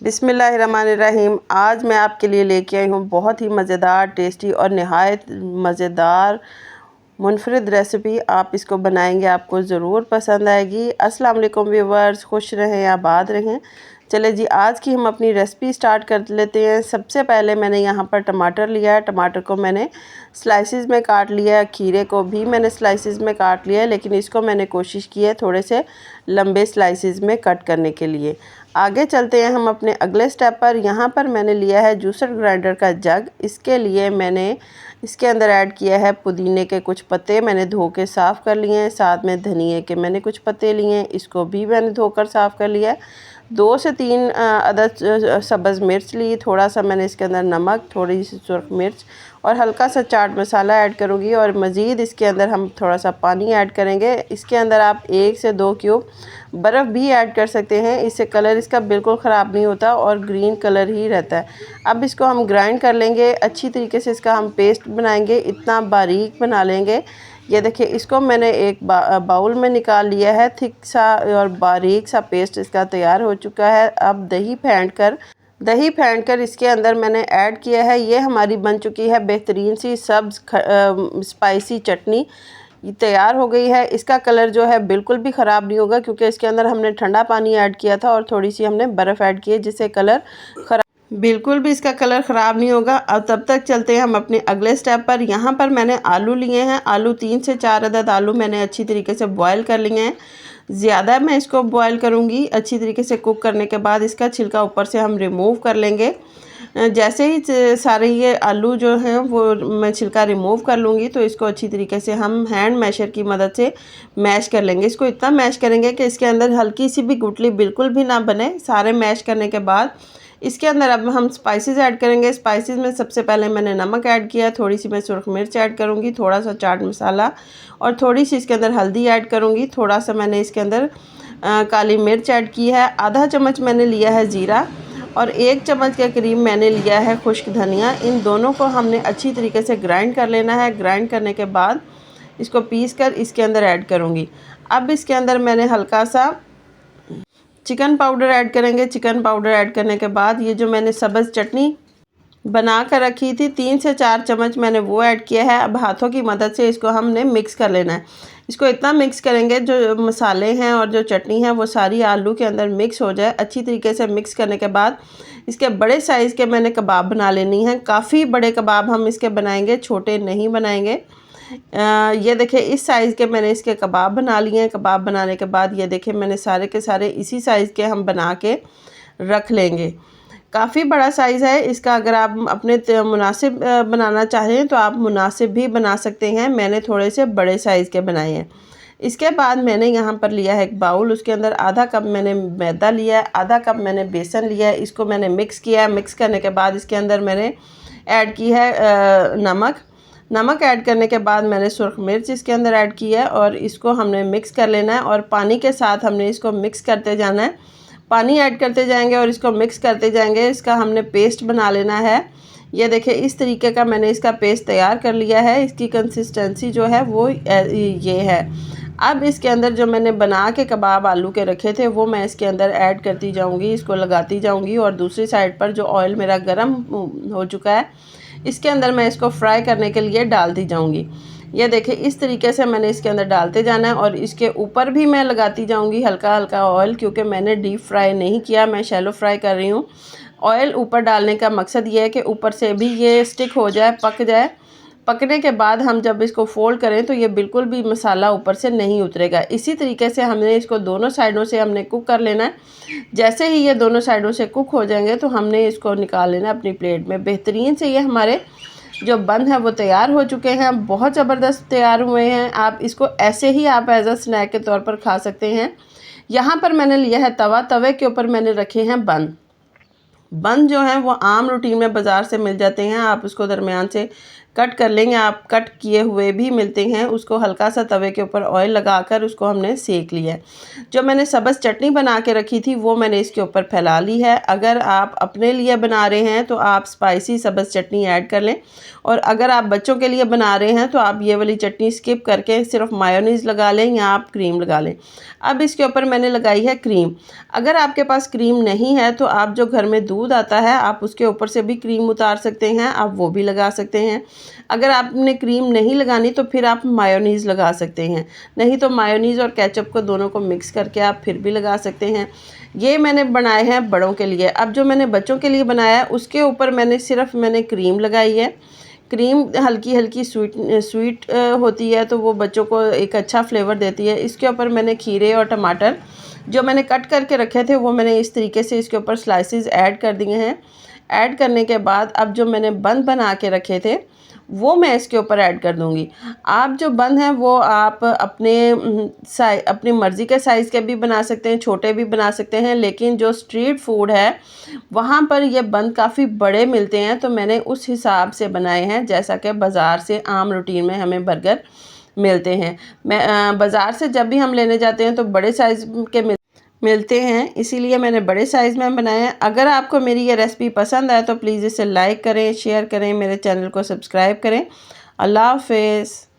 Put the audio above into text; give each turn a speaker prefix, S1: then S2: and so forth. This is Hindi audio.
S1: बिस्मिल्लाहिर्रहमानिर्रहीम। आज मैं आपके लिए लेके आई हूँ बहुत ही मज़ेदार, टेस्टी और निहायत मज़ेदार मुनफरिद रेसिपी। आप इसको बनाएंगे, आपको ज़रूर पसंद आएगी। अस्सलाम वालेकुम व्यूवर्स, खुश रहें, आबाद रहें। चले जी, आज की हम अपनी रेसिपी स्टार्ट कर लेते हैं। सबसे पहले मैंने यहाँ पर टमाटर लिया है। टमाटर को मैंने स्लाइसिस में काट लिया है। खीरे को भी मैंने स्लाइसिस में काट लिया है, लेकिन इसको मैंने कोशिश की है थोड़े से लंबे स्लाइसिस में कट करने के लिए। आगे चलते हैं हम अपने अगले स्टेप पर। यहाँ पर मैंने लिया है जूसर ग्राइंडर का जग। इसके लिए मैंने इसके अंदर ऐड किया है पुदीने के कुछ पत्ते, मैंने धो के साफ़ कर लिए हैं। साथ में धनिए के मैंने कुछ पत्ते लिए हैं, इसको भी मैंने धोकर साफ़ कर लिया है। 2 से 3 अदद सब्ज़ मिर्च ली। थोड़ा सा मैंने इसके अंदर नमक, थोड़ी सी सुर्ख मिर्च और हल्का सा चाट मसाला ऐड करूँगी। और मज़ीद इसके अंदर हम थोड़ा सा पानी ऐड करेंगे। इसके अंदर आप 1 से 2 क्यूब बर्फ़ भी ऐड कर सकते हैं। इससे कलर इसका बिल्कुल ख़राब नहीं होता और ग्रीन कलर ही रहता है। अब इसको हम ग्राइंड कर लेंगे अच्छी तरीके से। इसका हम पेस्ट बनाएंगे, इतना बारीक बना लेंगे। ये देखिए, इसको मैंने एक बाउल में निकाल लिया है। थिक सा और बारीक सा पेस्ट इसका तैयार हो चुका है। अब दही फेंट कर इसके अंदर मैंने ऐड किया है। ये हमारी बन चुकी है बेहतरीन सी सब्ज़ स्पाइसी चटनी तैयार हो गई है। इसका कलर जो है बिल्कुल भी ख़राब नहीं होगा, क्योंकि इसके अंदर हमने ठंडा पानी ऐड किया था और थोड़ी सी हमने बर्फ़ ऐड की है, जिससे कलर बिल्कुल भी इसका कलर ख़राब नहीं होगा। अब तब तक चलते हैं हम अपने अगले स्टेप पर। यहाँ पर मैंने आलू लिए हैं। आलू 3 से 4 अदद आलू मैंने अच्छी तरीके से बॉयल कर लिए हैं। ज़्यादा मैं इसको बॉयल करूँगी। अच्छी तरीके से कुक करने के बाद इसका छिलका ऊपर से हम रिमूव कर लेंगे। जैसे ही सारे ये आलू जो हैं वो मैं छिलका रिमूव कर लूँगी, तो इसको अच्छी तरीके से हम हैंड मैशर की मदद से मैश कर लेंगे। इसको इतना मैश करेंगे कि इसके अंदर हल्की सी भी गुठली बिल्कुल भी ना बने। सारे मैश करने के बाद इसके अंदर अब हम स्पाइसेस ऐड करेंगे। स्पाइसेस में सबसे पहले मैंने नमक ऐड किया, थोड़ी सी मैं सुर्ख मिर्च ऐड करूँगी, थोड़ा सा चाट मसाला और थोड़ी सी इसके अंदर हल्दी ऐड करूँगी। थोड़ा सा मैंने इसके अंदर काली मिर्च ऐड की है। आधा चम्मच मैंने लिया है ज़ीरा और 1 चम्मच के करीब मैंने लिया है खुश्क धनिया। इन दोनों को हमने अच्छी तरीके से ग्राइंड कर लेना है। ग्राइंड करने के बाद इसको पीस कर इसके अंदर ऐड करूँगी। अब इसके अंदर मैंने हल्का सा चिकन पाउडर ऐड करेंगे। चिकन पाउडर ऐड करने के बाद ये जो मैंने सब्ज़ चटनी बना कर रखी थी 3 से 4 चम्मच मैंने वो ऐड किया है। अब हाथों की मदद से इसको हमने मिक्स कर लेना है। इसको इतना मिक्स करेंगे जो मसाले हैं और जो चटनी है वो सारी आलू के अंदर मिक्स हो जाए। अच्छी तरीके से मिक्स करने के बाद इसके बड़े साइज़ के मैंने कबाब बना लेनी है। काफ़ी बड़े कबाब हम इसके बनाएंगे, छोटे नहीं बनाएंगे। ये देखिए, इस साइज़ के मैंने इसके कबाब बना लिए हैं। कबाब बनाने के बाद ये देखिए मैंने सारे के सारे इसी साइज़ के हम बना के रख लेंगे। काफ़ी बड़ा साइज़ है इसका। अगर आप अपने मुनासिब बनाना चाहें तो आप मुनासिब भी बना सकते हैं। मैंने थोड़े से बड़े साइज़ के बनाए हैं। इसके बाद मैंने यहाँ पर लिया है एक बाउल। उसके अंदर आधा कप मैंने मैदा लिया है, आधा कप मैंने बेसन लिया है। इसको मैंने मिक्स किया है। मिक्स करने के बाद इसके अंदर मैंने ऐड की है नमक ऐड करने के बाद मैंने सुर्ख मिर्च इसके अंदर ऐड की है और इसको हमने मिक्स कर लेना है। और पानी के साथ हमने इसको मिक्स करते जाना है। पानी ऐड करते जाएंगे और इसको मिक्स करते जाएंगे। इसका हमने पेस्ट बना लेना है। ये देखिए, इस तरीके का मैंने इसका पेस्ट तैयार कर लिया है। इसकी कंसिस्टेंसी जो है वो ये है। अब इसके अंदर जो मैंने बना के कबाब आलू के रखे थे वो मैं इसके अंदर ऐड करती जाऊंगी, इसको लगाती जाऊंगी। और दूसरी साइड पर जो ऑयल मेरा गर्म हो चुका है, इसके अंदर मैं इसको फ्राई करने के लिए डालती जाऊंगी। ये देखिए, इस तरीके से मैंने इसके अंदर डालते जाना है और इसके ऊपर भी मैं लगाती जाऊंगी हल्का हल्का ऑयल, क्योंकि मैंने डीप फ्राई नहीं किया, मैं शैलो फ्राई कर रही हूँ। ऑयल ऊपर डालने का मकसद ये है कि ऊपर से भी ये स्टिक हो जाए, पक जाए। पकने के बाद हम जब इसको फोल्ड करें तो ये बिल्कुल भी मसाला ऊपर से नहीं उतरेगा। इसी तरीके से हमने इसको दोनों साइडों से हमने कुक कर लेना है। जैसे ही ये दोनों साइडों से कुक हो जाएंगे तो हमने इसको निकाल लेना अपनी प्लेट में। बेहतरीन से ये हमारे जो बन है वो तैयार हो चुके हैं, बहुत ज़बरदस्त तैयार हुए हैं। आप इसको ऐसे ही आप एज अ स्नैक के तौर पर खा सकते हैं। यहाँ पर मैंने लिया है तवा। तवे के ऊपर मैंने रखे हैं बन जो हैं वो आम रूटीन में बाज़ार से मिल जाते हैं। आप उसको दरमियान से कट कर लेंगे। आप कट किए हुए भी मिलते हैं, उसको हल्का सा तवे के ऊपर ऑयल लगाकर उसको हमने सेक लिया है। जो मैंने सब्ज़ चटनी बना के रखी थी वो मैंने इसके ऊपर फैला ली है। अगर आप अपने लिए बना रहे हैं तो आप स्पाइसी सब्ज़ चटनी ऐड कर लें, और अगर आप बच्चों के लिए बना रहे हैं तो आप ये वाली चटनी स्किप करके सिर्फ मायोनीज़ लगा लें या आप क्रीम लगा लें। अब इसके ऊपर मैंने लगाई है क्रीम। अगर आपके पास क्रीम नहीं है तो आप जो घर में दूध आता है आप उसके ऊपर से भी क्रीम उतार सकते हैं, आप वो भी लगा सकते हैं। अगर आपने क्रीम नहीं लगानी तो फिर आप मायोनीज़ लगा सकते हैं, नहीं तो मायोनीज़ और केचप को दोनों को मिक्स करके आप फिर भी लगा सकते हैं। ये मैंने बनाए हैं बड़ों के लिए। अब जो मैंने बच्चों के लिए बनाया है उसके ऊपर मैंने क्रीम लगाई है। क्रीम हल्की हल्की स्वीट होती है तो वो बच्चों को एक अच्छा फ्लेवर देती है। इसके ऊपर मैंने खीरे और टमाटर जो मैंने कट करके रखे थे वो मैंने इस तरीके से इसके ऊपर स्लाइसेस ऐड कर दिए हैं। ऐड करने के बाद अब जो मैंने बंद बना के रखे थे वो मैं इसके ऊपर ऐड कर दूंगी। आप जो बंद हैं वो आप अपनी मर्ज़ी के साइज़ के भी बना सकते हैं, छोटे भी बना सकते हैं, लेकिन जो स्ट्रीट फूड है वहाँ पर ये बंद काफ़ी बड़े मिलते हैं तो मैंने उस हिसाब से बनाए हैं जैसा कि बाज़ार से आम रूटीन में हमें बर्गर मिलते हैं। मैं बाज़ार से जब भी हम लेने जाते हैं तो बड़े साइज़ के मिलते हैं, इसीलिए मैंने बड़े साइज़ में बनाए हैं। अगर आपको मेरी ये रेसिपी पसंद आए तो प्लीज़ इसे लाइक करें, शेयर करें, मेरे चैनल को सब्सक्राइब करें। अल्लाह हाफ़िज़।